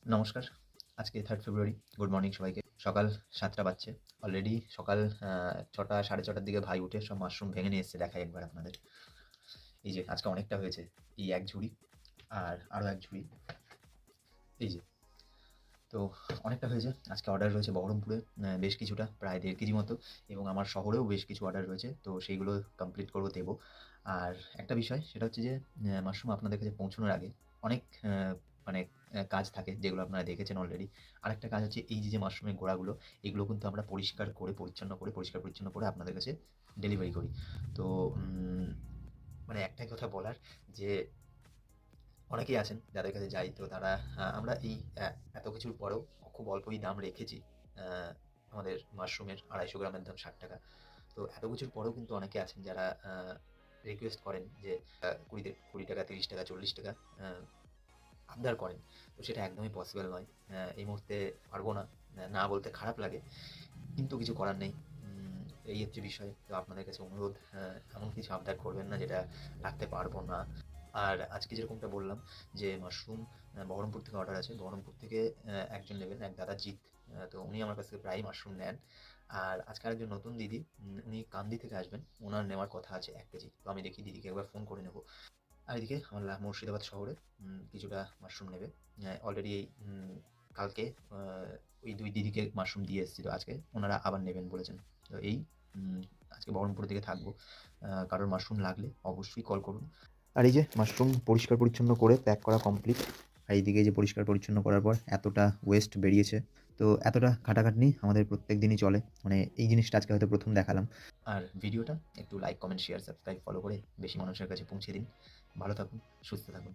নমস্কার। আজকে 3rd ফেব্রুয়ারি। Good morning সবাইকে। সকাল ৭টা বাজছে। অলরেডি সকাল ৬টা ৬:৩০ দিকে ভাই উঠে সব মাশরুম ভেঙে নিয়ে এসছে। দেখাই একবার আপনাদের। এই যে আজকে অনেকটা হয়েছে। এই ১ ঝুড়ি আর আরও ১ ঝুড়ি। এই যে। তো অনেকটা হয়েছে। আজকে অর্ডার রয়েছে বহরমপুরে বেশ কিছুটা প্রায় ১.৫ কেজি মতো এবং আমার শহরেও বেশ কিছু অর্ডার রয়েছে। তো সেইগুলো কমপ্লিট করব, দেবো। আর একটা বিষয় সেটা হচ্ছে যে মাশরুম আপনাদের কাছে পৌঁছানোর আগে অনেক মানে কাজ থাকে যেগুলো আপনারা দেখেছেন অলরেডি। আরেকটা কাজ হচ্ছে এই যে মাশরুমের গোড়াগুলো, এগুলো কিন্তু আমরা পরিষ্কার করে পরিষ্কার পরিচ্ছন্ন করে আপনাদের কাছে ডেলিভারি করি। তো মানে একটাই কথা বলার যে অনেকেই আছেন যাদের কাছে যাই, তো তারা আমরা এই এত কিছুর পরেও খুব অল্পই দাম রেখেছি। আ আমাদের মাশরুমের ২৫০ গ্রামের দাম ৳৬০। তো এত কিছুর পরেও কিন্তু অনেকে আছেন যারা রিকোয়েস্ট করেন যে ৳২০, ৳৩০, ৳৪০ আ আবদার করেন। তো সেটা একদমই পসিবল নয়। এই মুহূর্তে পারব না। না বলতে খারাপ লাগে। কিন্তু কিছু করার নেই। উম এই হচ্ছে বিষয়। তো আপনাদের কাছে অনুরোধ, এমন কিছু আবদার করবেন না যেটা রাখতে পারবো না। আর আজকে যেরকমটা বললাম যে মাশরুম বহরমপুর থেকে অর্ডার আছে। বহরমপুর থেকে একজন নেবেন, এক দাদা জিৎ। তো উনি আমার কাছ থেকে প্রায়ই মাশরুম নেন। আর আজকে আরেকজন নতুন দিদি, উনি কান্দি থেকে আসবেন। উনার নেওয়ার কথা আছে ১ কেজি। তো আমি দেখি দিদিকে একবার ফোন করে নেব। আর এদিকে আমার মুর্শিদাবাদ শহরে কিছুটা মাশরুম নেবে। অলরেডি কালকে আ ওই ২ দিদিকে মাশরুম দিয়ে এসেছি। তো আজকে ওনারা আবার নেবেন বলেছেন। তো এই উম আজকে বহরমপুরের দিকে থাকবো। কারোর মাশরুম লাগলে অবশ্যই কল করুন। আর এই যে মাশরুম পরিষ্কার পরিচ্ছন্ন করে প্যাক করা কমপ্লিট। আর এইদিকে এই যে পরিষ্কার পরিচ্ছন্ন করার পর এতটা ওয়েস্ট বেরিয়েছে। তো এতটা খাটাখাটনি আমাদের প্রত্যেকদিনই চলে। মানে এই জিনিসটা আজকে হয়তো ১ম দেখালাম। আর ভিডিওটা একটু like, comment, share, subscribe, follow করে বেশি মানুষের কাছে পৌঁছে দিন। ভালো থাকুন, সুস্থ থাকুন।